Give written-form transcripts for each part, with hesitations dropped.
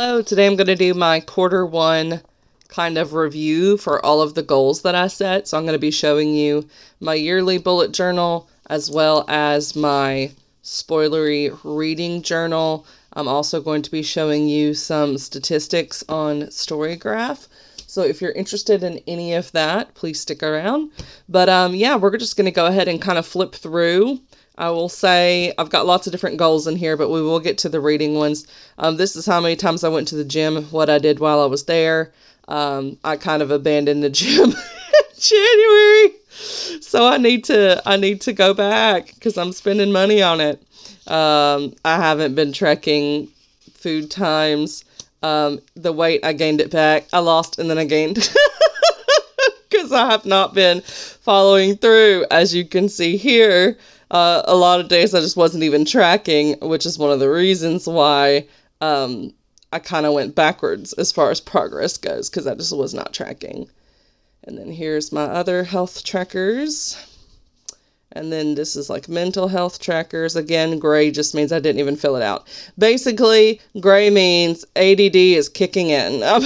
Hello, today I'm going to do my quarter one kind of review for all of the goals that I set. So I'm going to be showing you my yearly bullet journal as well as my spoilery reading journal. I'm also going to be showing you some statistics on Storygraph. So if you're interested in any of that, please stick around. But yeah, we're just going to go ahead and kind of flip through. I will say I've got lots of different goals in here, but we will get to the reading ones. This is how many times I went to the gym, what I did while I was there. I kind of abandoned the gym in January, so I need to go back because I'm spending money on it. I haven't been tracking food times. The weight, I gained it back. I lost and then I gained because I have not been following through, as you can see here. A lot of days I just wasn't even tracking, which is one of the reasons why I kind of went backwards as far as progress goes, because I just was not tracking. And then here's my other health trackers. And then this is like mental health trackers. Again, gray just means I didn't even fill it out. Basically, gray means ADD is kicking in. All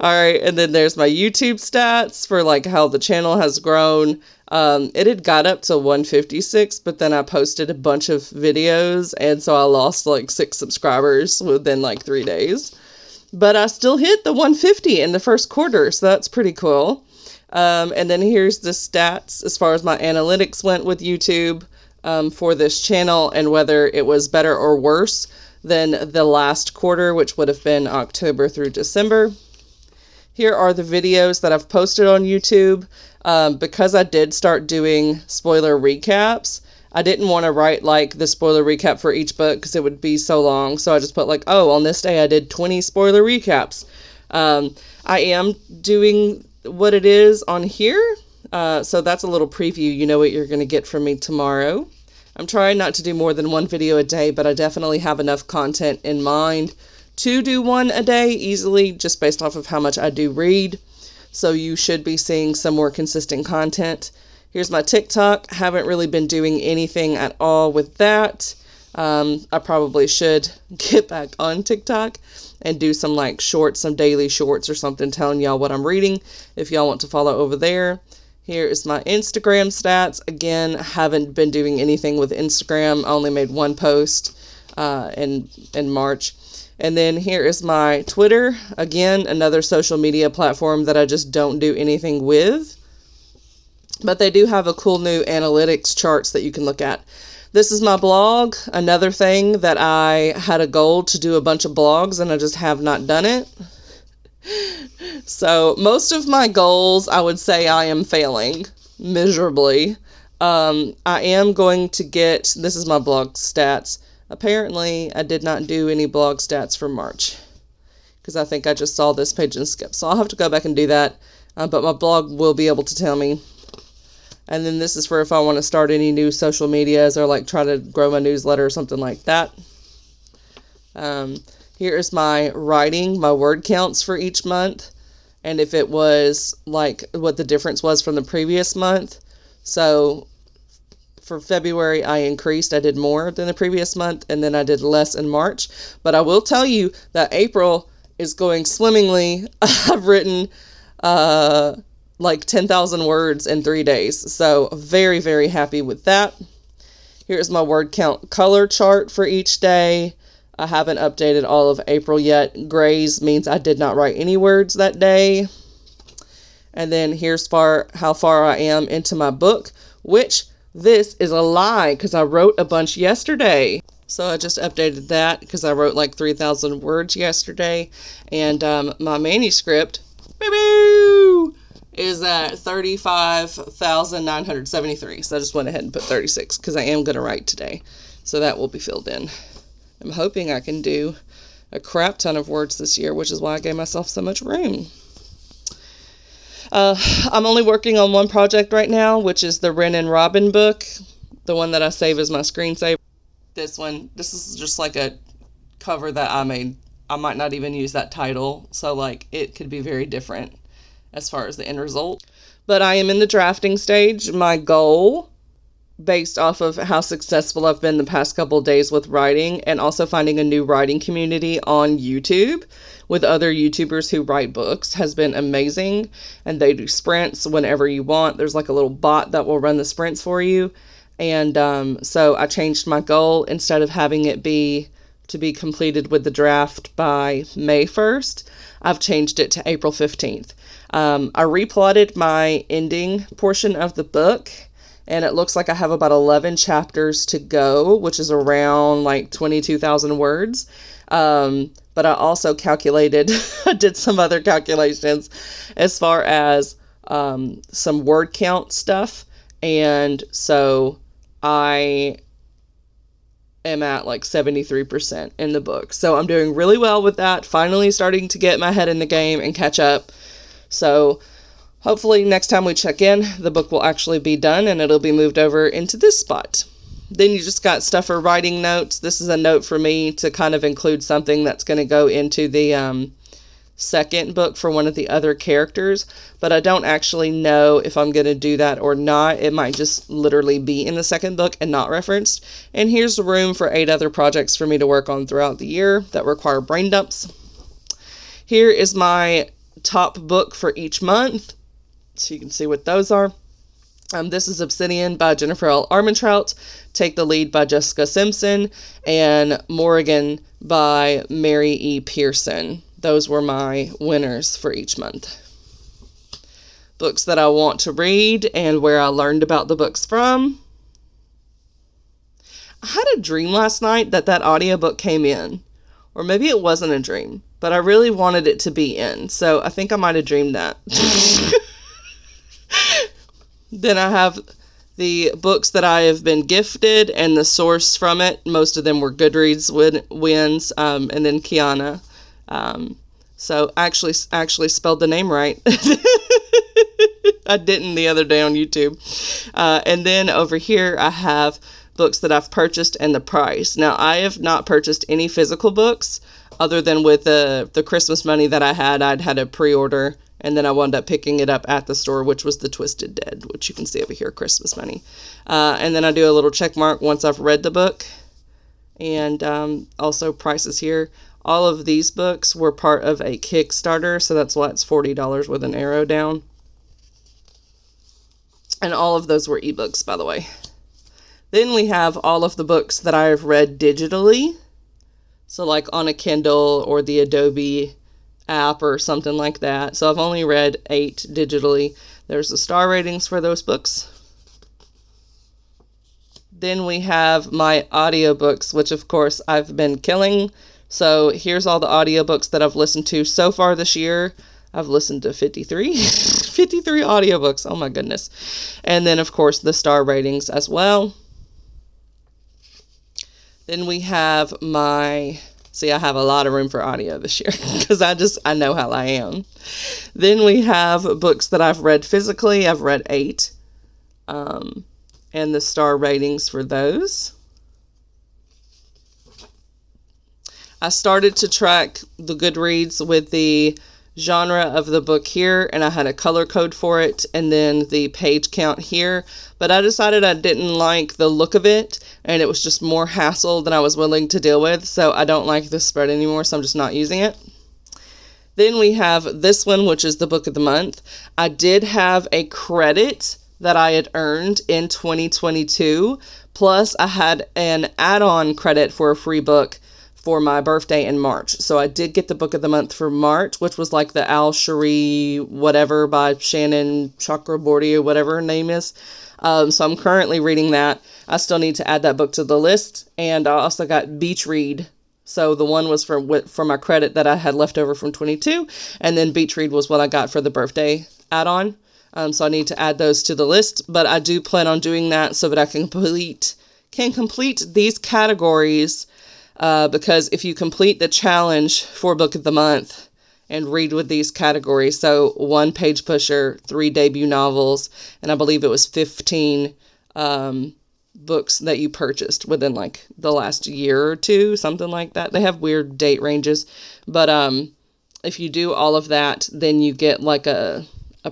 right, and then there's my YouTube stats for like how the channel has grown. It had got up to 156, but then I posted a bunch of videos, and so I lost like 6 subscribers within like 3 days. But I still hit the 150 in the first quarter, so that's pretty cool. And then here's the stats as far as my analytics went with YouTube for this channel, and whether it was better or worse than the last quarter, which would have been October through December. Here are the videos that I've posted on YouTube. Because I did start doing spoiler recaps, I didn't want to write like the spoiler recap for each book because it would be so long. So I just put like, oh, on this day I did 20 spoiler recaps. I am doing what it is on here. So that's a little preview. You know what you're going to get from me tomorrow. I'm trying not to do more than one video a day, but I definitely have enough content in mind to do one a day easily, just based off of how much I do read. So you should be seeing some more consistent content. Here's my TikTok. Haven't really been doing anything at all with that. I probably should get back on TikTok and do some like shorts, some daily shorts or something telling y'all what I'm reading if y'all want to follow over there. Here is my Instagram stats. Again, haven't been doing anything with Instagram. I only made one post in March. And then here is my Twitter. Again, another social media platform that I just don't do anything with. But they do have a cool new analytics charts that you can look at. This is my blog. Another thing that I had a goal to do a bunch of blogs and I just have not done it. So most of my goals, I would say I am failing miserably. I am going to get, this is my blog stats. Apparently, I did not do any blog stats for March because I think I just saw this page and skipped. So I'll have to go back and do that. But my blog will be able to tell me. And then this is for if I want to start any new social medias or like try to grow my newsletter or something like that. Here is my writing, my word counts for each month. And if it was like what the difference was from the previous month. So for February, I increased. I did more than the previous month, and then I did less in March. But I will tell you that April is going swimmingly. I've written like 10,000 words in 3 days. So very, very happy with that. Here's my word count color chart for each day. I haven't updated all of April yet. Grays means I did not write any words that day. And then here's how far I am into my book, which this is a lie because I wrote a bunch yesterday. So I just updated that because I wrote like 3,000 words yesterday. And my manuscript is at 35,973. So I just went ahead and put 36 because I am going to write today. So that will be filled in. I'm hoping I can do a crap ton of words this year, which is why I gave myself so much room. I'm only working on one project right now, which is the Wren and Robin book, the one that I save as my screensaver. This is just like a cover that I made. I might not even use that title, so like it could be very different as far as the end result. But I am in the drafting stage. My goal based off of how successful I've been the past couple of days with writing, and also finding a new writing community on YouTube with other YouTubers who write books has been amazing. And they do sprints whenever you want. There's like a little bot that will run the sprints for you. And so I changed my goal. Instead of having it be to be completed with the draft by May 1st, I've changed it to April 15th. I replotted my ending portion of the book, and it looks like I have about 11 chapters to go, which is around like 22,000 words. But I also calculated, I did some other calculations as far as some word count stuff. And so I am at like 73% in the book. So I'm doing really well with that. Finally starting to get my head in the game and catch up. So hopefully next time we check in, the book will actually be done and it'll be moved over into this spot. Then you just got stuff for writing notes. This is a note for me to kind of include something that's going to go into the second book for one of the other characters, but I don't actually know if I'm going to do that or not. It might just literally be in the second book and not referenced. And here's the room for 8 other projects for me to work on throughout the year that require brain dumps. Here is my top book for each month, so you can see what those are. This is Obsidian by Jennifer L. Armentrout, Take the Lead by Jessica Simpson, and Morrigan by Mary E. Pearson. Those were my winners for each month. Books that I want to read and where I learned about the books from. I had a dream last night that audiobook came in. Or maybe it wasn't a dream, but I really wanted it to be in. So I think I might have dreamed that. Then I have the books that I have been gifted and the source from it. Most of them were Goodreads wins, and then Kiana. So I actually spelled the name right. I didn't the other day on YouTube. And then over here I have books that I've purchased and the price. Now, I have not purchased any physical books other than with the Christmas money that I had. I'd had a pre-order, and then I wound up picking it up at the store, which was the Twisted Dead, which you can see over here, Christmas money. And then I do a little check mark once I've read the book. And also prices here. All of these books were part of a Kickstarter, so that's why it's $40 with an arrow down. And all of those were ebooks, by the way. Then we have all of the books that I have read digitally. So like on a Kindle or the Adobe app or something like that. So I've only read 8 digitally. There's the star ratings for those books. Then we have my audiobooks, which of course I've been killing. So here's all the audiobooks that I've listened to so far this year. I've listened to 53 audiobooks. Oh my goodness. And then of course the star ratings as well. Then we have I have a lot of room for audio this year because I know how I am. Then we have books that I've read physically. I've read 8. And the star ratings for those. I started to track the Goodreads with the genre of the book here, and I had a color code for it, and then the page count here. But I decided I didn't like the look of it, and it was just more hassle than I was willing to deal with, so I don't like this spread anymore, so I'm just not using it. Then we have this one, which is the book of the month. I did have a credit that I had earned in 2022, plus I had an add-on credit for a free book for my birthday in March. So I did get the book of the month for March, which was like the Al Cherie whatever by Shannon Chakraborty or whatever her name is. So I'm currently reading that. I still need to add that book to the list. And I also got Beach Read. So the one was for my credit that I had left over from 22. And then Beach Read was what I got for the birthday add-on. So I need to add those to the list. But I do plan on doing that so that I can complete these categories. Because if you complete the challenge for Book of the Month and read with these categories, so 1 page pusher, 3 debut novels, and I believe it was 15 books that you purchased within like the last year or 2, something like that. They have weird date ranges, but if you do all of that, then you get like a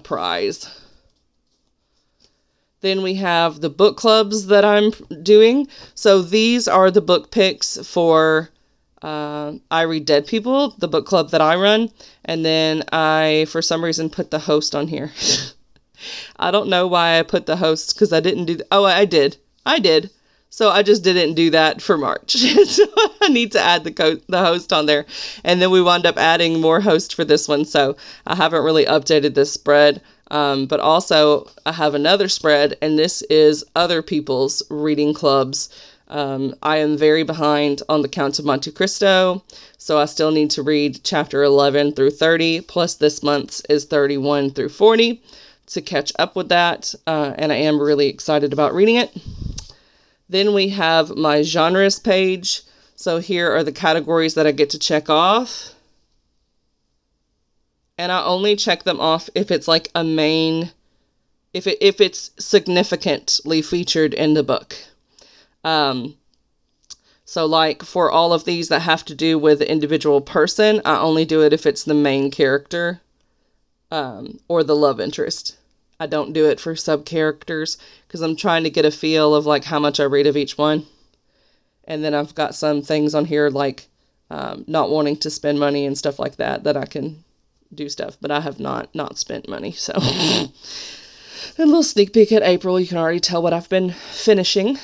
prize. Then we have the book clubs that I'm doing. So these are the book picks for I Read Dead People, the book club that I run. And then I, for some reason, put the host on here. I don't know why I put the host, because I didn't do... Oh, I did. So I just didn't do that for March. So I need to add the host on there. And then we wound up adding more hosts for this one. So I haven't really updated this spread. But also I have another spread, and this is other people's reading clubs. I am very behind on the Count of Monte Cristo. So I still need to read chapter 11 through 30. Plus this month's is 31 through 40 to catch up with that. And I am really excited about reading it. Then we have my genres page. So here are the categories that I get to check off. And I only check them off if it's like a main, if it's significantly featured in the book. So like for all of these that have to do with the individual person, I only do it if it's the main character, or the love interest. I don't do it for sub-characters because I'm trying to get a feel of like how much I read of each one. And then I've got some things on here like not wanting to spend money and stuff like that I can do stuff, but I have not spent money. So a little sneak peek at April. You can already tell what I've been finishing.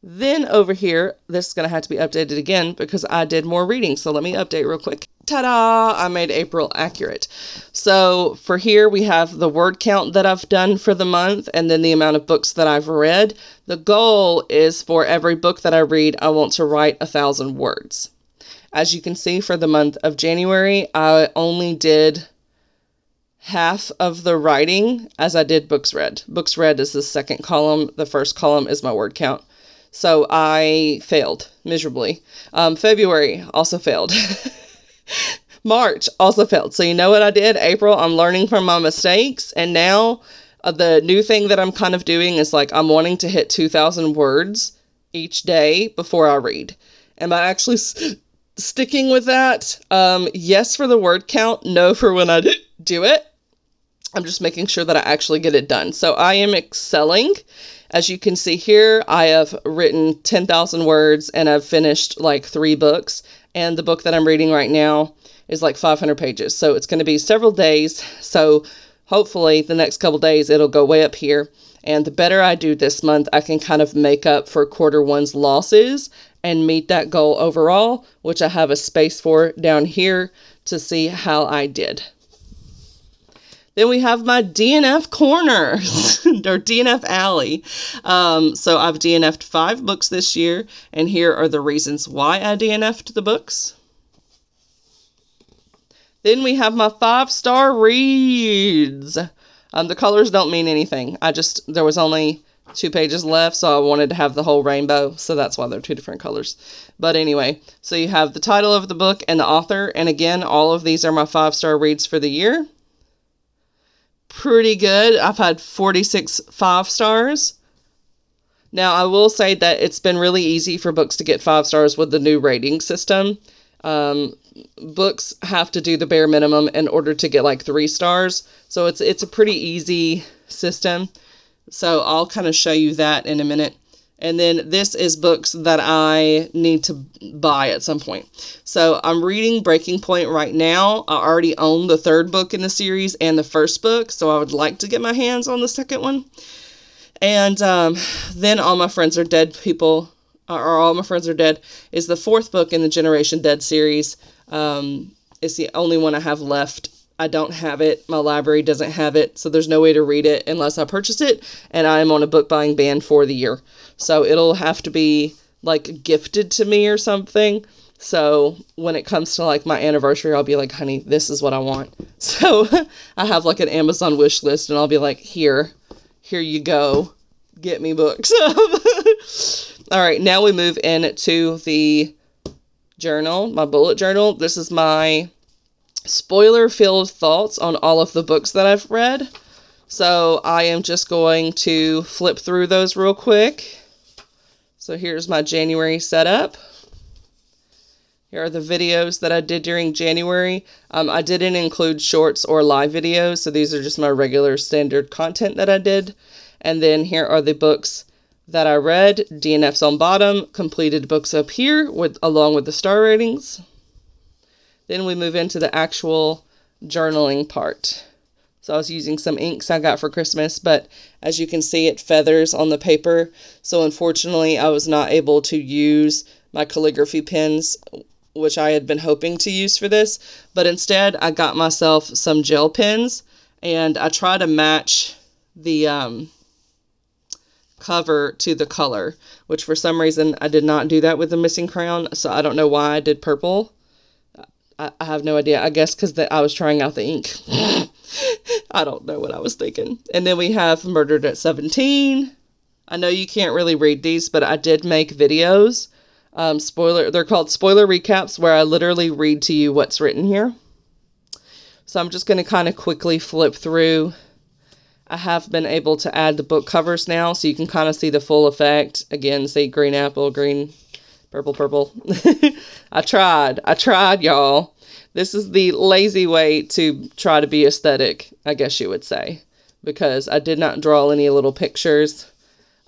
Then over here, this is going to have to be updated again because I did more reading. So let me update real quick. Ta-da! I made April accurate. So for here, we have the word count that I've done for the month and then the amount of books that I've read. The goal is for every book that I read, I want to write 1,000 words. As you can see, for the month of January, I only did half of the writing as I did books read. Books read is the second column. The first column is my word count. So I failed miserably. February also failed. March also failed. So you know what I did? April, I'm learning from my mistakes. And now the new thing that I'm kind of doing is like I'm wanting to hit 2,000 words each day before I read. Am I actually sticking with that? Yes for the word count. No for when I do it. I'm just making sure that I actually get it done. So I am excelling. As you can see here, I have written 10,000 words and I've finished like 3 books. And the book that I'm reading right now is like 500 pages. So it's going to be several days. So hopefully the next couple days it'll go way up here. And the better I do this month, I can kind of make up for quarter one's losses and meet that goal overall, which I have a space for down here to see how I did. Then we have my DNF corner, or DNF alley. So I've DNF'd 5 books this year, and here are the reasons why I DNF'd the books. Then we have my 5-star reads. The colors don't mean anything. There was only 2 pages left, so I wanted to have the whole rainbow, so that's why they're 2 different colors. But anyway, so you have the title of the book and the author, and again, all of these are my 5-star reads for the year. Pretty good. I've had 46 5 stars. Now, I will say that it's been really easy for books to get 5 stars with the new rating system. Books have to do the bare minimum in order to get like 3 stars. So it's a pretty easy system. So I'll kind of show you that in a minute. And then this is books that I need to buy at some point. So I'm reading Breaking Point right now. I already own the 3rd book in the series and the 1st book, so I would like to get my hands on the 2nd one. And then All My Friends Are Dead People, or All My Friends Are Dead, is the 4th book in the Generation Dead series. It's the only one I have left. I don't have it. My library doesn't have it, so there's no way to read it unless I purchase it, and I'm on a book buying ban for the year. So it'll have to be like gifted to me or something. So when it comes to like my anniversary, I'll be like, honey, this is what I want. So I have like an Amazon wish list, and I'll be like, here you go. Get me books. All right, now we move into the journal, my bullet journal. This is my spoiler-filled thoughts on all of the books that I've read. So I am just going to flip through those real quick. So here's my January setup. Here are the videos that I did during January. I didn't include shorts or live videos, so these are just my regular standard content that I did. And then here are the books that I read, DNFs on bottom, completed books up here along with the star ratings. Then we move into the actual journaling part. So I was using some inks I got for Christmas, but as you can see, it feathers on the paper. So unfortunately, I was not able to use my calligraphy pens, which I had been hoping to use for this. But instead, I got myself some gel pens, and I try to match the cover to the color, which for some reason I did not do that with the missing crayon. So I don't know why I did purple. I have no idea. I guess because I was trying out the ink. I don't know what I was thinking. And then we have Murdered at 17. I know you can't really read these, but I did make videos. They're called spoiler recaps, where I literally read to you what's written here. So I'm just going to kind of quickly flip through. I have been able to add the book covers now, so you can kind of see the full effect. Again, see green apple, green, purple, purple. I tried, y'all. This is the lazy way to try to be aesthetic, I guess you would say, because I did not draw any little pictures.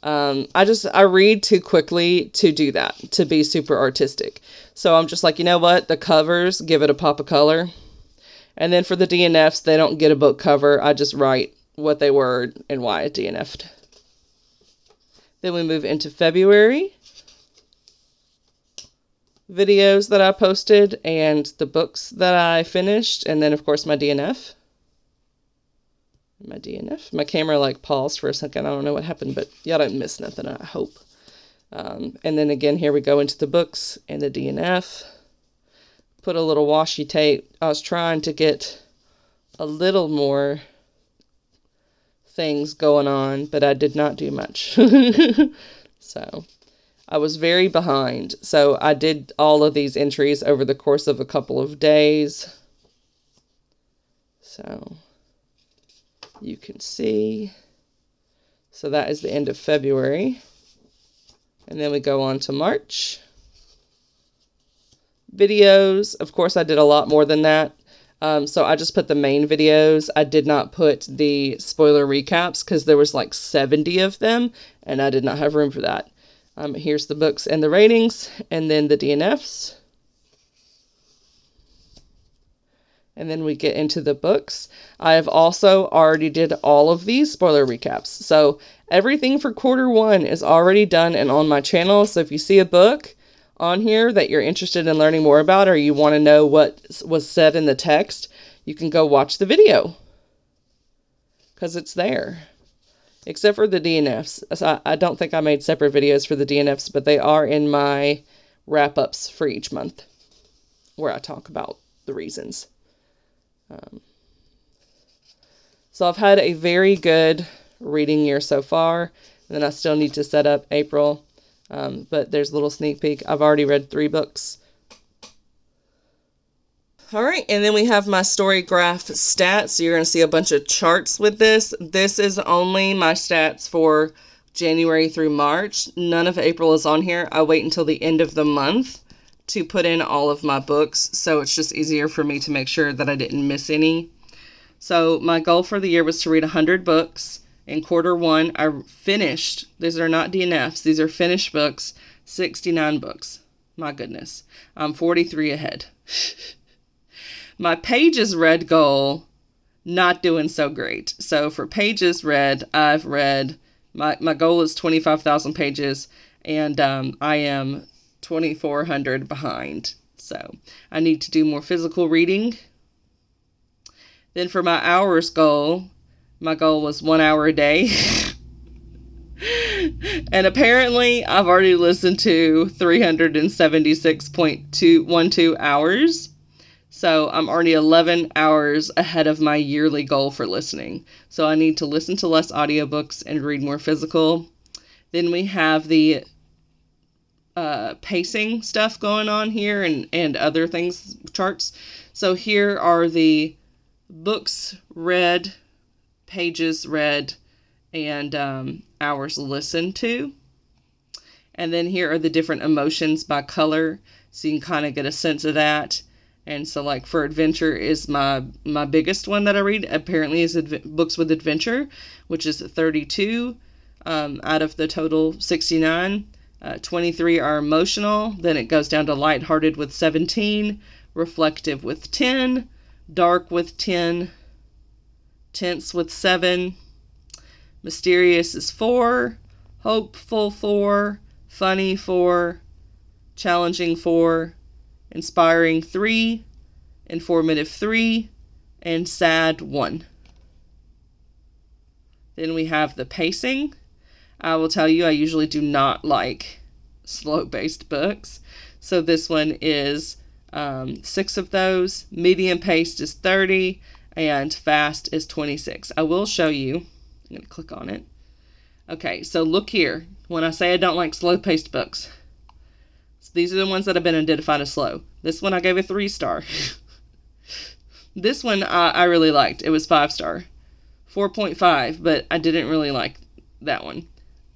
I read too quickly to do that, to be super artistic. So I'm just like, you know what? The covers, give it a pop of color. And then for the DNFs, they don't get a book cover. I just write what they were and why it DNF'd. Then we move into February. Videos that I posted and the books that I finished, and then of course my DNF. My camera like paused for a second. I don't know what happened, but y'all don't miss nothing, I hope. And then again, here we go into the books and the DNF. Put a little washi tape. I was trying to get a little more things going on, but I did not do much. So I was very behind. So I did all of these entries over the course of a couple of days. So you can see. So that is the end of February. And then we go on to March. Videos. Of course, I did a lot more than that. So I just put the main videos. I did not put the spoiler recaps because there was like 70 of them, and I did not have room for that. Here's the books and the ratings, and then the DNFs. And then we get into the books. I have also already did all of these spoiler recaps. So everything for quarter one is already done and on my channel. So if you see a book on here that you're interested in learning more about, or you want to know what was said in the text, you can go watch the video because it's there. Except for the DNFs. So I don't think I made separate videos for the DNFs, but they are in my wrap-ups for each month where I talk about the reasons. So I've had a very good reading year so far, and then I still need to set up April. But there's a little sneak peek. I've already read 3 books. All right, and then we have my story graph stats. So you're going to see a bunch of charts with this. This is only my stats for January through March. None of April is on here. I wait until the end of the month to put in all of my books, so it's just easier for me to make sure that I didn't miss any. So my goal for the year was to read 100 books. In quarter one, I finished, these are not DNFs, these are finished books, 69 books. My goodness, I'm 43 ahead. My pages read goal, not doing so great. So for pages read, I've read, my goal is 25,000 pages, and I am 2,400 behind. So I need to do more physical reading. Then for my hours goal, my goal was 1 hour a day. And apparently I've already listened to 376.212 hours. So I'm already 11 hours ahead of my yearly goal for listening. So I need to listen to less audiobooks and read more physical. Then we have the pacing stuff going on here and other things, charts. So here are the books read, pages read, and hours listened to. And then here are the different emotions by color. so you can kind of get a sense of that. And so, like, for adventure is my biggest one that I read, apparently, is books with adventure, which is 32 out of the total 69. 23 are emotional. Then it goes down to lighthearted with 17, reflective with 10, dark with 10, tense with 7, mysterious is 4, hopeful 4, funny 4, challenging 4, inspiring 3, informative 3, and sad 1. Then we have the pacing. I will tell you, I usually do not like slow-paced books. So this one is 6 of those. Medium paced is 30, and fast is 26. I will show you. I'm going to click on it. Okay, so look here. When I say I don't like slow-paced books, these are the ones that have been identified as slow. This one I gave a 3-star. This one I really liked. It was 5-star. 4.5, but I didn't really like that one.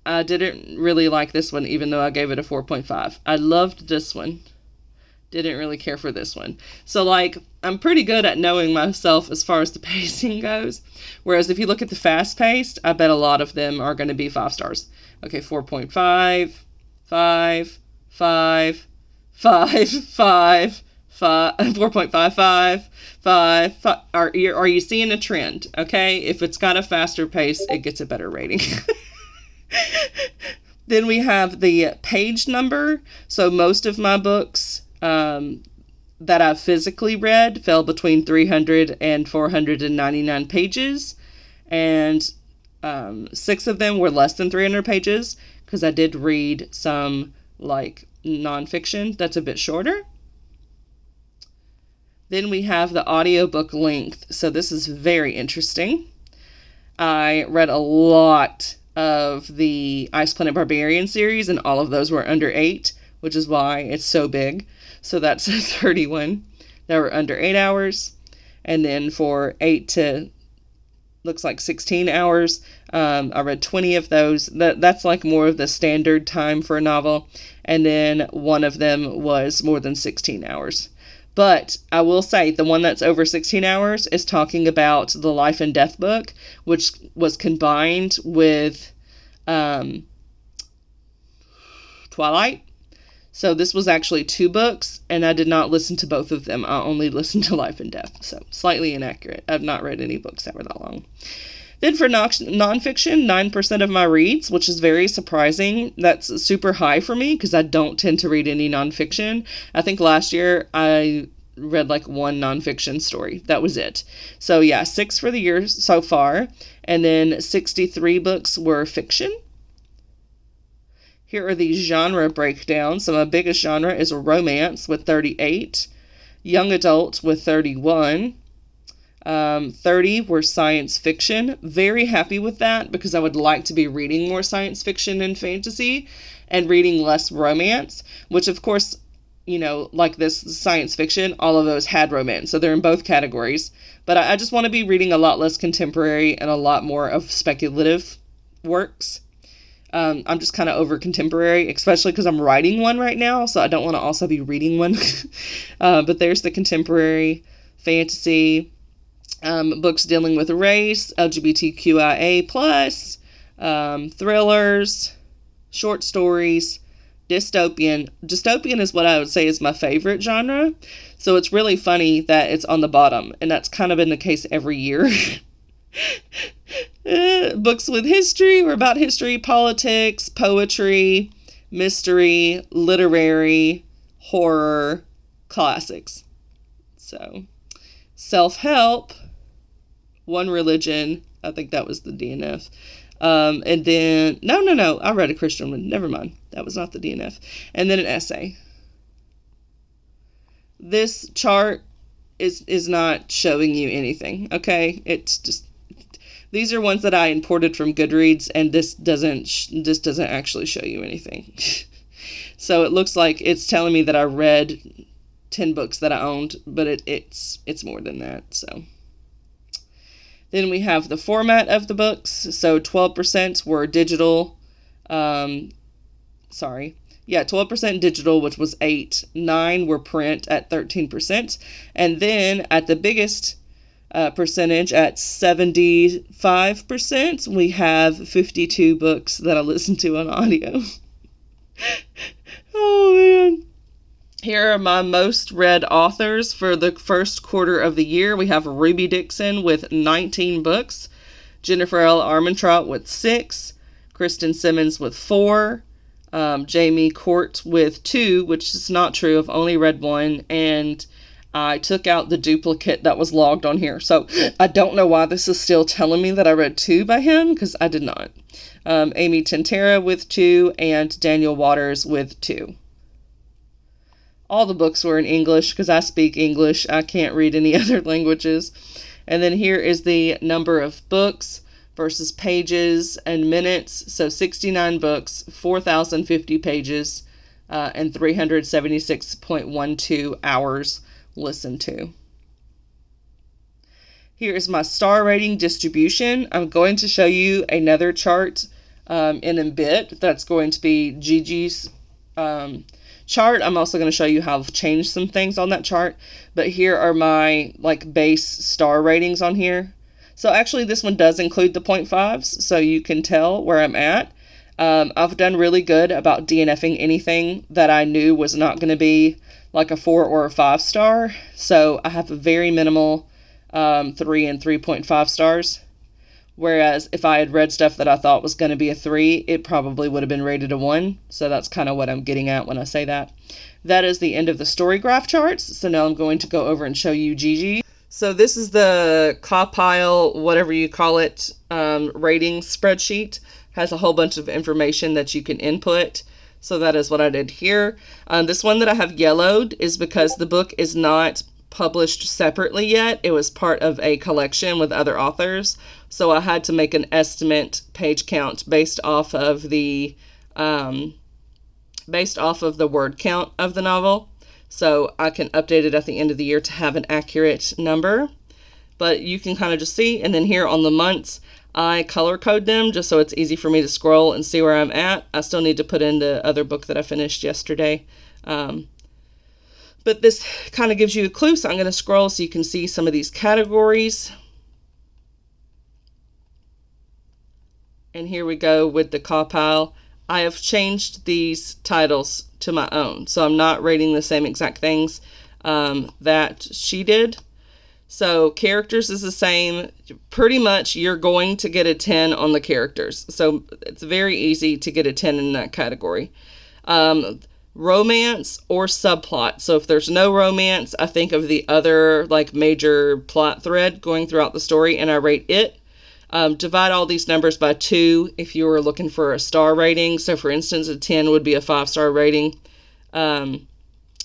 I didn't really like this one, even though I gave it a 4.5. I loved this one. Didn't really care for this one. So, like, I'm pretty good at knowing myself as far as the pacing goes. Whereas if you look at the fast-paced, I bet a lot of them are going to be 5 stars. Okay, 4.5, 5, 5, 5, 5, 4.55, 5. Are you seeing a trend? Okay, if it's got a faster pace, it gets a better rating. Then we have the page number. So most of my books that I've physically read fell between 300 and 499 pages. And 6 of them were less than 300 pages because I did read some like nonfiction that's a bit shorter. Then we have the audiobook length. So this is very interesting. I read a lot of the Ice Planet Barbarian series, and all of those were under 8, which is why it's so big. So that's 31 that were under 8 hours. And then for 8 to, looks like 16 hours, I read 20 of those. That's like more of the standard time for a novel. And then one of them was more than 16 hours. But I will say the one that's over 16 hours is talking about the life and death book, which was combined with Twilight. So this was actually 2 books, and I did not listen to both of them. I only listened to Life and Death, so slightly inaccurate. I've not read any books that were that long. Then for nonfiction, 9% of my reads, which is very surprising. That's super high for me because I don't tend to read any nonfiction. I think last year I read like 1 nonfiction story. That was it. So yeah, 6 for the year so far. And then 63 books were fiction. Here are the genre breakdowns. So my biggest genre is romance with 38, young adult with 31, 30 were science fiction. Very happy with that because I would like to be reading more science fiction and fantasy and reading less romance, which of course, you know, like this science fiction, all of those had romance. So they're in both categories. But I just want to be reading a lot less contemporary and a lot more of speculative works. I'm just kind of over contemporary, especially because I'm writing one right now, so I don't want to also be reading one. But there's the contemporary fantasy, books dealing with race, LGBTQIA+, thrillers, short stories, dystopian. Dystopian is what I would say is my favorite genre, so it's really funny that it's on the bottom, and that's kind of been the case every year. Books with history or about history, politics, poetry, mystery, literary, horror, classics. So, self-help, one religion, I think that was the DNF. And then, no, I read a Christian one. Never mind. That was not the DNF. And then an essay. This chart is not showing you anything, okay? It's just, these are ones that I imported from Goodreads, and this doesn't actually show you anything. So it looks like it's telling me that I read 10 books that I owned, but it's more than that, so. Then we have the format of the books. So 12% were digital, 12% digital, which was 8. 9 were print at 13. And then at the biggest percentage at 75%, we have 52 books that I listen to on audio. Oh, man. Here are my most read authors for the first quarter of the year. We have Ruby Dixon with 19 books, Jennifer L. Armentrout with 6, Kristen Simmons with 4, Jamie Court with 2, which is not true. I've only read 1, and I took out the duplicate that was logged on here. So I don't know why this is still telling me that I read 2 by him, because I did not. Amy Tintera with 2, and Daniel Waters with 2. All the books were in English because I speak English. I can't read any other languages. And then here is the number of books versus pages and minutes. So 69 books, 4,050 pages, and 376.12 hours listened to. Here is my star rating distribution. I'm going to show you another chart in a bit. That's going to be Gigi's chart. I'm also going to show you how I've changed some things on that chart, but here are my base star ratings on here. So actually this one does include the 0.5s, so you can tell where I'm at. I've done really good about DNFing anything that I knew was not going to be like a 4 or a 5 star. So I have a very minimal 3 and 3.5 stars. Whereas if I had read stuff that I thought was going to be a 3, it probably would have been rated a 1. So that's kind of what I'm getting at when I say that. That is the end of the story graph charts. So now I'm going to go over and show you Gigi. So this is the compile, whatever you call it, rating spreadsheet. Has a whole bunch of information that you can input. So that is what I did here. This one that I have yellowed is because the book is not published separately yet. It was part of a collection with other authors, so I had to make an estimate page count based off of the word count of the novel, so I can update it at the end of the year to have an accurate number. But you can kind of just see, and then here on the months I color code them just so it's easy for me to scroll and see where I'm at. I still need to put in the other book that I finished yesterday. But this kind of gives you a clue, so I'm going to scroll so you can see some of these categories. And here we go with the compile. I have changed these titles to my own, so I'm not rating the same exact things that she did. So characters is the same. Pretty much you're going to get a 10 on the characters. So it's very easy to get a 10 in that category. Romance or subplot. So if there's no romance, I think of the other major plot thread going throughout the story and I rate it. Divide all these numbers by 2 if you were looking for a star rating. So for instance, a 10 would be a 5-star rating. Then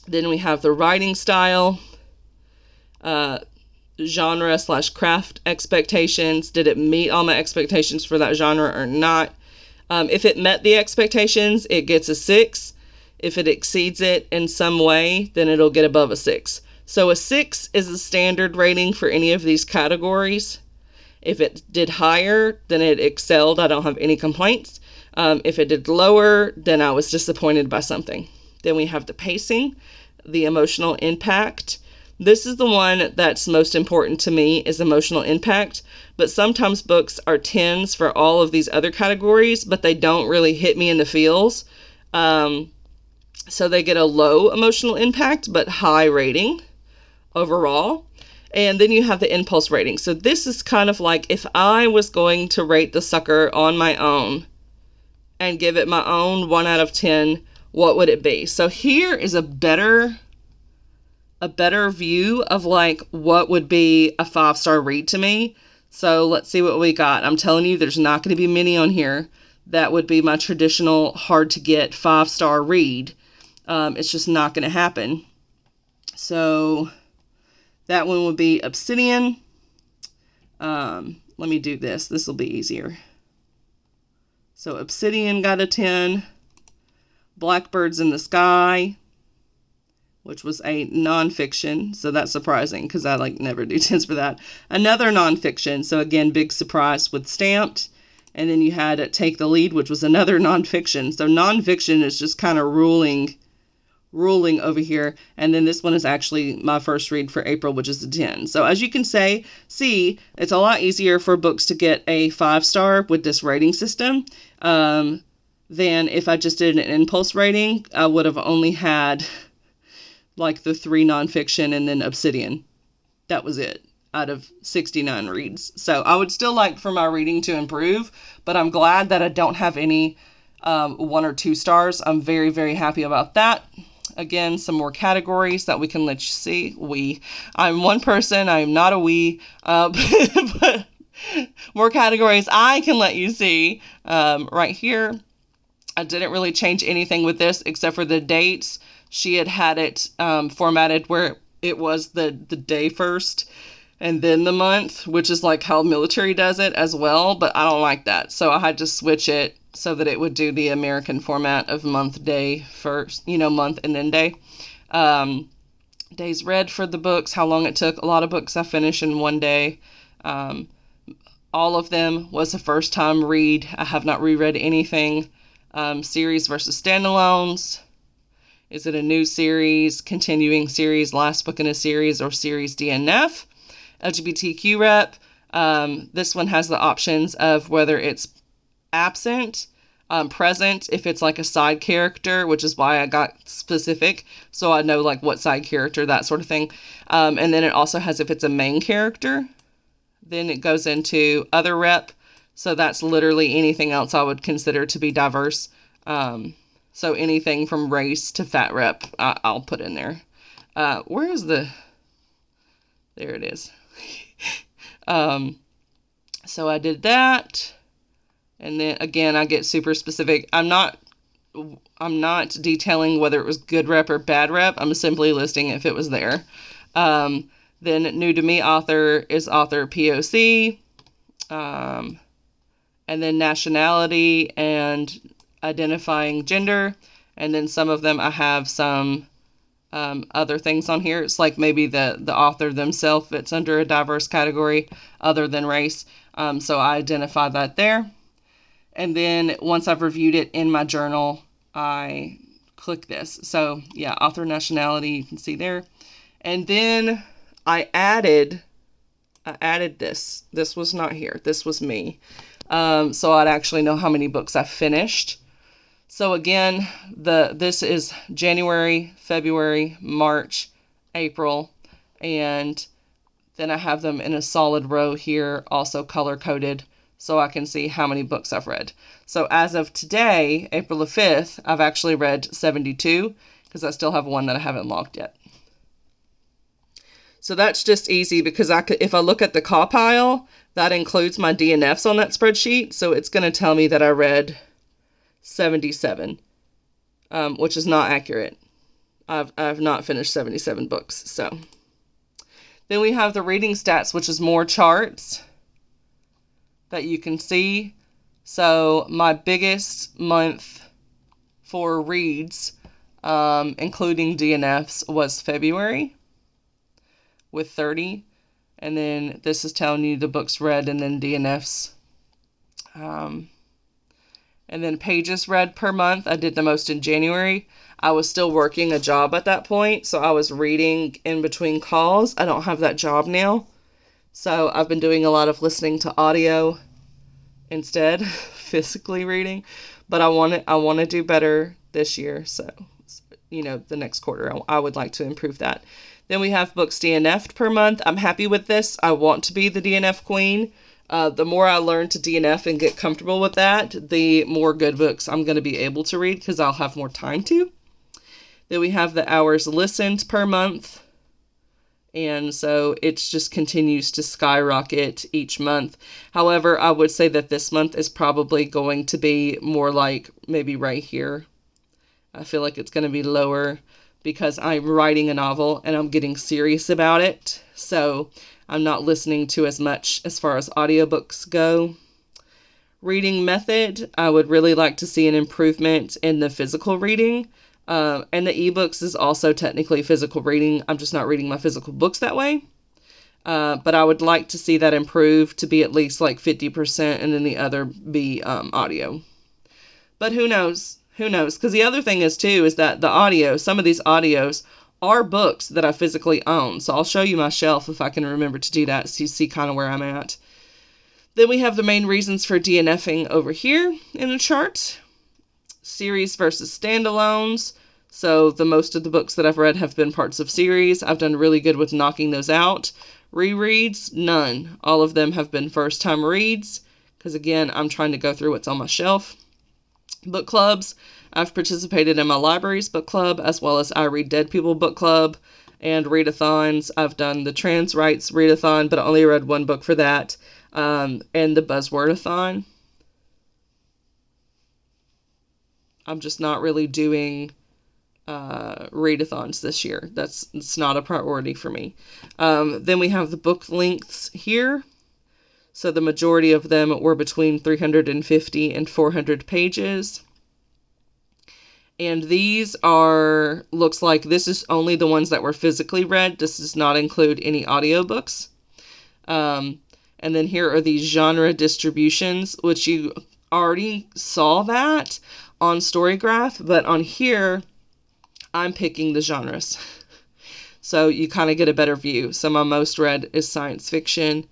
we have the writing style, genre/craft expectations. Did it meet all my expectations for that genre or not? If it met the expectations, it gets a 6. If it exceeds it in some way, then it'll get above a 6. So a 6 is a standard rating for any of these categories. If it did higher, then it excelled. I don't have any complaints. If it did lower, then I was disappointed by something. Then we have the pacing, the emotional impact. This is the one that's most important to me, is emotional impact. But sometimes books are 10s for all of these other categories, but they don't really hit me in the feels. So they get a low emotional impact, but high rating overall. And then you have the impulse rating. So this is kind of like if I was going to rate the sucker on my own and give it my own 1 out of 10, what would it be? So here is a better view of what would be a 5-star read to me. So let's see what we got. I'm telling you, there's not going to be many on here that would be my traditional hard to get 5-star read. It's just not going to happen. So that one would be Obsidian. Let me do this. This will be easier. So Obsidian got a 10. Blackbirds in the Sky, which was a nonfiction. So that's surprising because I never do 10s for that. Another nonfiction. So again, big surprise with Stamped. And then you had Take the Lead, which was another nonfiction. So nonfiction is just kind of ruling over here. And then this one is actually my first read for April, which is a 10. So as you can see, it's a lot easier for books to get a 5-star with this rating system than if I just did an impulse rating. I would have only had like the 3 nonfiction and then Obsidian. That was it out of 69 reads. So I would still like for my reading to improve, but I'm glad that I don't have any 1 or 2 stars. I'm very, very happy about that. Again, some more categories that we can let you see. I'm one person. I'm not a we. But more categories I can let you see right here. I didn't really change anything with this except for the dates. She had it formatted where it was the day first and then the month, which is like how military does it as well, but I don't like that. So I had to switch it so that it would do the American format of month, day, first, month and then day. Days read for the books, how long it took. A lot of books I finished in one day. All of them was a first time read. I have not reread anything. Series versus standalones. Is it a new series, continuing series, last book in a series, or series DNF? LGBTQ rep. This one has the options of whether it's absent, present, if it's like a side character, which is why I got specific, so I know like what side character, that sort of thing. And then it also has if it's a main character. Then it goes into other rep, so that's literally anything else I would consider to be diverse. So anything from race to fat rep, I'll put in there. Where is the... There it is. So I did that. And then again, I get super specific. I'm not detailing whether it was good rep or bad rep. I'm simply listing if it was there. Then new to me author is author POC. And then nationality and identifying gender. And then some of them I have some other things on here. It's like maybe the author themselves fits under a diverse category other than race. So I identify that there. And then once I've reviewed it in my journal, I click this. So yeah, author, nationality, you can see there. And then I added this. This was not here. This was me. So I'd actually know how many books I finished. So again, this is January, February, March, April, and then I have them in a solid row here, also color-coded, so I can see how many books I've read. So as of today, April the 5th, I've actually read 72, because I still have one that I haven't logged yet. So that's just easy, because if I look at the call pile, that includes my DNFs on that spreadsheet, so it's going to tell me that I read 77, which is not accurate. I've not finished 77 books. So then we have the reading stats, which is more charts that you can see. So my biggest month for reads, including DNFs, was February with 30. And then this is telling you the books read and then DNFs. And then pages read per month, I did the most in January. I was still working a job at that point, so I was reading in between calls. I don't have that job now. So I've been doing a lot of listening to audio instead, physically reading. But I want to do better this year, so the next quarter I would like to improve that. Then we have books DNF'd per month. I'm happy with this. I want to be the DNF queen. The more I learn to DNF and get comfortable with that, the more good books I'm going to be able to read because I'll have more time to. Then we have the hours listened per month. And so it just continues to skyrocket each month. However, I would say that this month is probably going to be more like maybe right here. I feel like it's going to be lower because I'm writing a novel and I'm getting serious about it. So I'm not listening to as much as far as audiobooks go. Reading method, I would really like to see an improvement in the physical reading. And the ebooks is also technically physical reading. I'm just not reading my physical books that way. But I would like to see that improve to be at least like 50% and then the other be audio. But who knows? Who knows? Because the other thing is, too, is that the audio, some of these audios are books that I physically own. So I'll show you my shelf if I can remember to do that so you see kind of where I'm at. Then we have the main reasons for DNFing over here in the chart. Series versus standalones. So the most of the books that I've read have been parts of series. I've done really good with knocking those out. Rereads, none. All of them have been first-time reads, because again, I'm trying to go through what's on my shelf. Book clubs, I've participated in my library's book club, as well as I Read Dead People book club, and readathons. I've done the trans rights readathon, but I only read one book for that, and the buzzwordathon. I'm just not really doing readathons this year. It's not a priority for me. Then we have the book lengths here. So the majority of them were between 350 and 400 pages. And these are, looks like this is only the ones that were physically read. This does not include any audiobooks. And then here are these genre distributions, which you already saw that on Storygraph, but on here, I'm picking the genres. So you kind of get a better view. So my most read is science fiction,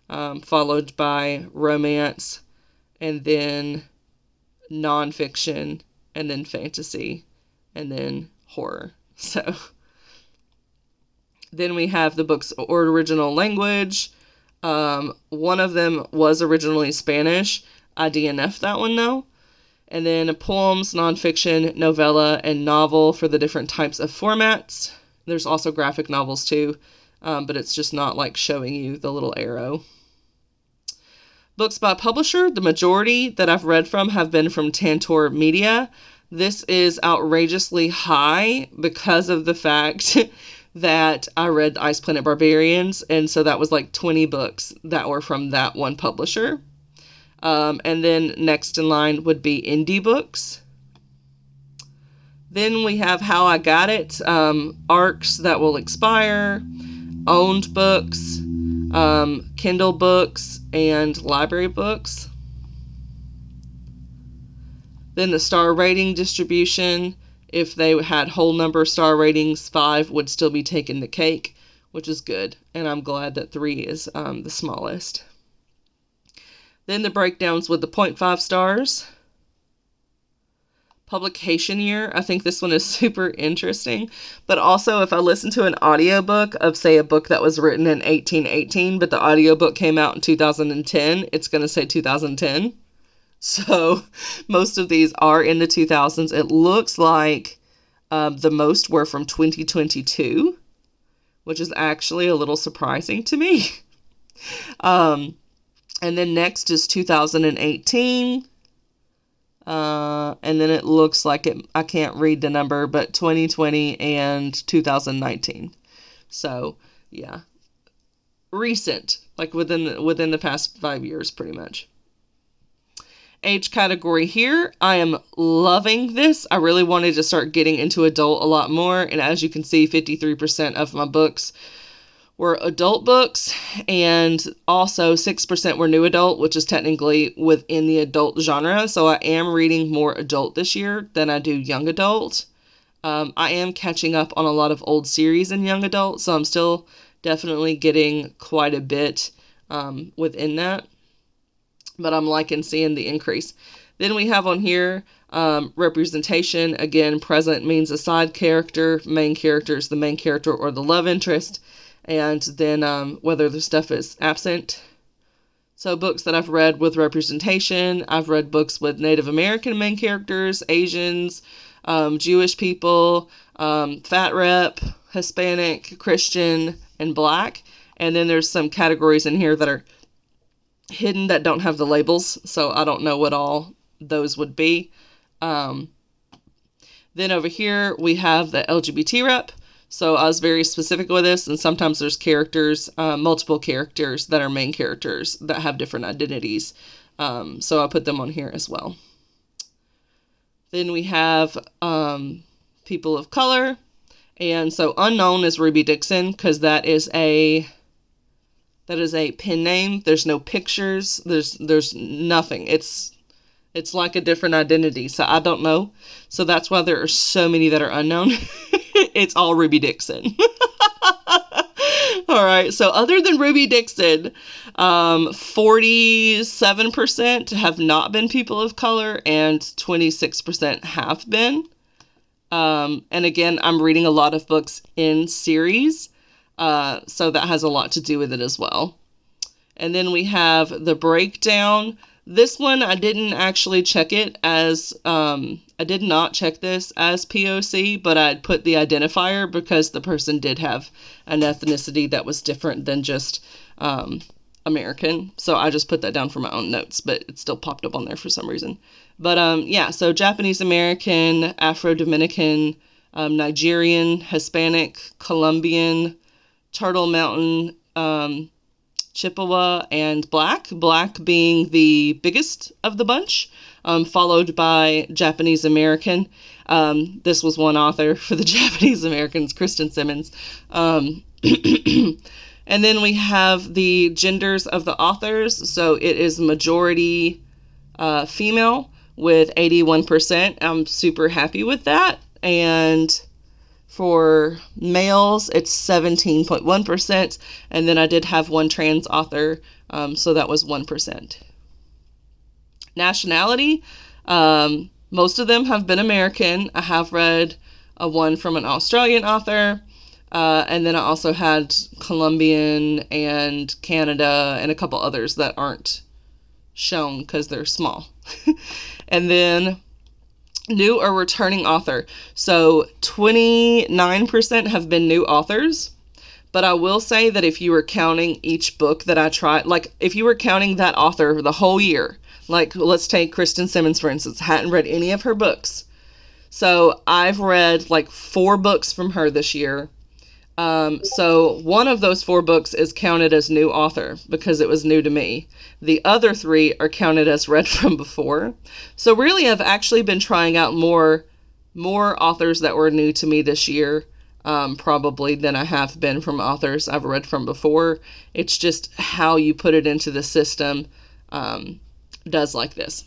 followed by romance, and then nonfiction, and then fantasy, and then horror. So then we have the books or original language. One of them was originally Spanish. I DNF'd that one though. And then poems, nonfiction, novella, and novel for the different types of formats. There's also graphic novels too, but it's just not like showing you the little arrow. Books by publisher, the majority that I've read from have been from Tantor Media. This is outrageously high because of the fact that I read Ice Planet Barbarians, and so that was like 20 books that were from that one publisher. And then next in line would be indie books. Then we have How I Got It, ARCs that will expire, owned books, Kindle books, and library books. Then the star rating distribution, if they had whole number star ratings, 5 would still be taking the cake, which is good. And I'm glad that 3 is the smallest. Then the breakdowns with the 0.5 stars. Publication year. I think this one is super interesting. But also, if I listen to an audiobook of, say, a book that was written in 1818, but the audiobook came out in 2010, it's going to say 2010. So most of these are in the 2000s. It looks like the most were from 2022, which is actually a little surprising to me. And then next is 2018. And then it looks like I can't read the number, but 2020 and 2019. So, yeah. Recent, like within the past 5 years, pretty much. Age category here, I am loving this. I really wanted to start getting into adult a lot more, and as you can see, 53% of my books were adult books, and also 6% were new adult, which is technically within the adult genre. So I am reading more adult this year than I do young adult. I am catching up on a lot of old series in young adult, so I'm still definitely getting quite a bit within that. But I'm liking seeing the increase. Then we have on here representation. Again, present means a side character, main character is the main character or the love interest. And then whether the stuff is absent. So books that I've read with representation, I've read books with Native American main characters, Asians, Jewish people, fat rep, Hispanic, Christian, and Black. And then there's some categories in here that are hidden that don't have the labels, so I don't know what all those would be. Then over here we have the LGBT rep. So I was very specific with this, and sometimes there's characters, multiple characters that are main characters that have different identities. So I put them on here as well. Then we have people of color. And so unknown is Ruby Dixon, because that is a That is a pen name. There's no pictures. There's nothing. It's like a different identity. So I don't know. So that's why there are so many that are unknown. It's all Ruby Dixon. All right. So other than Ruby Dixon, 47% have not been people of color and 26% have been. And again, I'm reading a lot of books in series. So that has a lot to do with it as well. And then we have the breakdown. This one, I didn't actually check it as, I did not check this as POC, but I'd put the identifier because the person did have an ethnicity that was different than just American. So I just put that down for my own notes, but it still popped up on there for some reason. But yeah, so Japanese American, Afro-Dominican, Nigerian, Hispanic, Colombian, Turtle Mountain, Chippewa, and Black. Black being the biggest of the bunch, followed by Japanese American. This was one author for the Japanese Americans, Kristen Simmons. And then we have the genders of the authors. So it is majority female with 81%. I'm super happy with that. And for males, it's 17.1%, and then I did have one trans author, so that was 1%. Nationality, most of them have been American. I have read one from an Australian author, and then I also had Colombian and Canada and a couple others that aren't shown because they're small. And then new or returning author. So 29% have been new authors, but I will say that if you were counting each book that I tried, like if you were counting that author the whole year, like let's take Kristen Simmons, for instance, hadn't read any of her books. So I've read like 4 books from her this year. So one of those 4 books is counted as new author because it was new to me. The other 3 are counted as read from before. So really, I've actually been trying out more authors that were new to me this year, probably than I have been from authors I've read from before. It's just how you put it into the system does like this.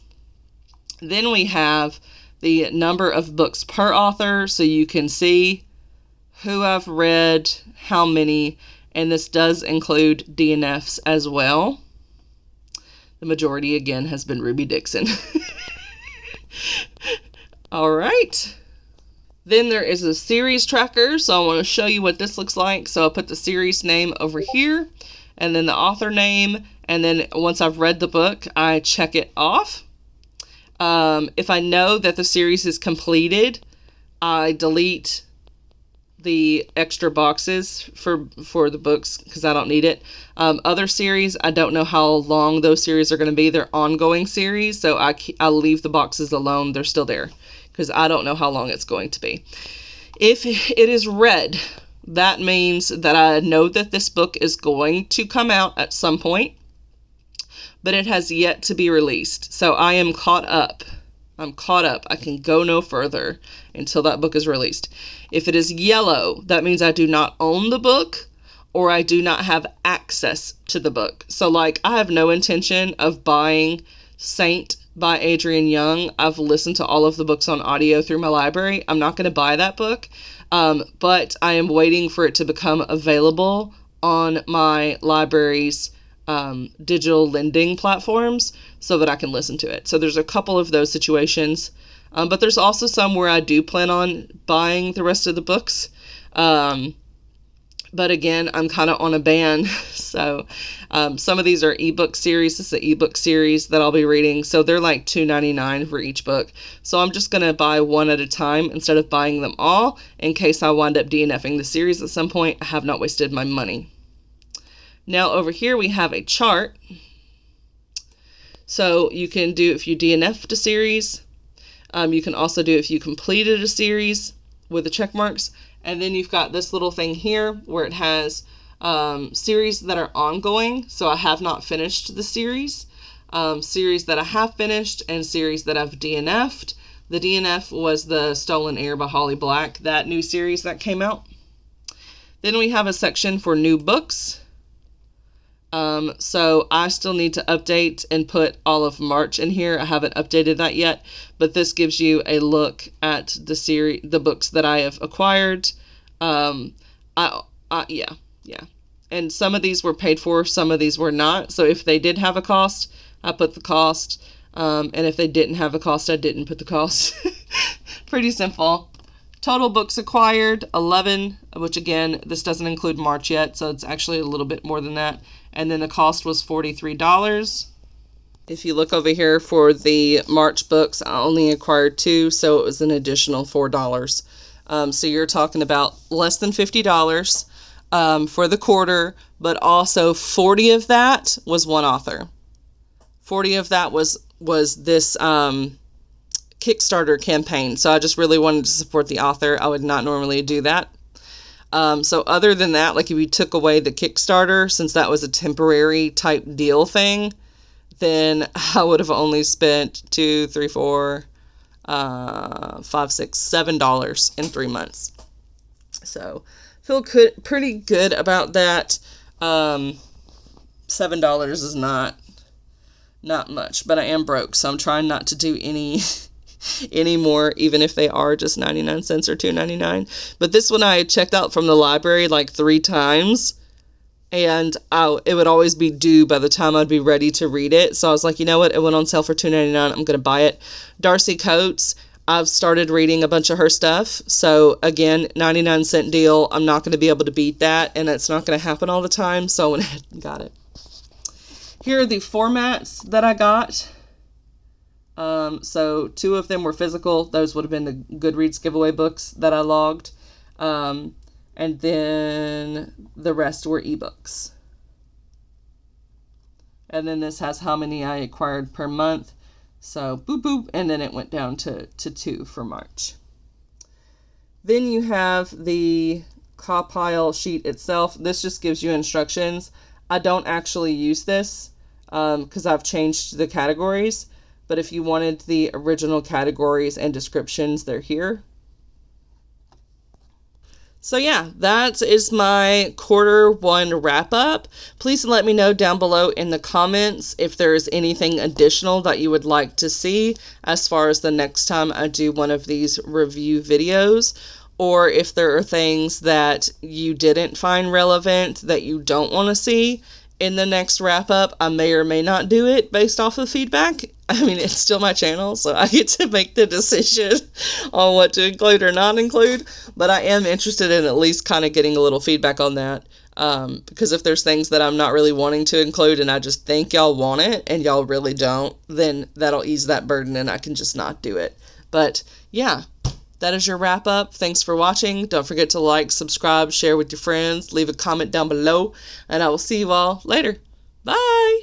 Then we have the number of books per author, so you can see who I've read, how many, and this does include DNFs as well. The majority, again, has been Ruby Dixon. All right. Then there is a series tracker, so I want to show you what this looks like. So I'll put the series name over here, and then the author name, and then once I've read the book, I check it off. If I know that the series is completed, I delete the extra boxes for the books because I don't need it. Other series, I don't know how long those series are going to be. They're ongoing series, so I'll leave the boxes alone. They're still there because I don't know how long it's going to be. If it is read, that means that I know that this book is going to come out at some point, but it has yet to be released. So I am caught up. I'm caught up. I can go no further until that book is released. If it is yellow, that means I do not own the book or I do not have access to the book. So like I have no intention of buying Saint by Adrienne Young. I've listened to all of the books on audio through my library. I'm not going to buy that book, but I am waiting for it to become available on my library's digital lending platforms so that I can listen to it. So there's a couple of those situations, but there's also some where I do plan on buying the rest of the books. But again, I'm kind of on a ban. So some of these are ebook series. This is an ebook series that I'll be reading. So they're like $2.99 for each book. So I'm just going to buy one at a time instead of buying them all in case I wind up DNFing the series at some point. I have not wasted my money. Now over here we have a chart. So you can do if you DNF'd a series. You can also do if you completed a series with the check marks. And then you've got this little thing here where it has series that are ongoing. So I have not finished the series. Series that I have finished and series that I've DNF'd. The DNF was the Stolen Air by Holly Black, that new series that came out. Then we have a section for new books. So I still need to update and put all of March in here. I haven't updated that yet, but this gives you a look at the books that I have acquired. Yeah. And some of these were paid for, some of these were not. So if they did have a cost, I put the cost. And if they didn't have a cost, I didn't put the cost. Pretty simple. Total books acquired, 11, which again, this doesn't include March yet, so it's actually a little bit more than that. And then the cost was $43. If you look over here for the March books, I only acquired 2, so it was an additional $4. So you're talking about less than $50 for the quarter, but also 40 of that was one author. 40 of that was this Kickstarter campaign. So I just really wanted to support the author. I would not normally do that. So other than that, like if you took away the Kickstarter, since that was a temporary type deal thing, then I would have only spent $2, $3, $4, $5, $6, $7 in 3 months. So feel pretty good about that. $7 is not much, but I am broke, so I'm trying not to do any more, even if they are just 99 cents or $2.99. But this one I had checked out from the library like 3 times, and it would always be due by the time I'd be ready to read it. So I was like, you know what? It went on sale for $2.99. I'm going to buy it. Darcy Coates, I've started reading a bunch of her stuff. So again, 99-cent deal. I'm not going to be able to beat that, and it's not going to happen all the time. So I went ahead and got it. Here are the formats that I got. So 2 of them were physical. Those would have been the Goodreads giveaway books that I logged. And then the rest were ebooks. And then this has how many I acquired per month. So boop, boop, and then it went down to 2 for March. Then you have the compile sheet itself. This just gives you instructions. I don't actually use this because I've changed the categories. But if you wanted the original categories and descriptions, they're here. So yeah, that is my Q1 wrap up. Please let me know down below in the comments if there's anything additional that you would like to see as far as the next time I do one of these review videos, or if there are things that you didn't find relevant that you don't want to see in the next wrap up. I may or may not do it based off of feedback. I mean, it's still my channel, so I get to make the decision on what to include or not include, but I am interested in at least kind of getting a little feedback on that, because if there's things that I'm not really wanting to include and I just think y'all want it and y'all really don't, then that'll ease that burden and I can just not do it. But yeah, that is your wrap up. Thanks for watching. Don't forget to like, subscribe, share with your friends, leave a comment down below, and I will see you all later. Bye!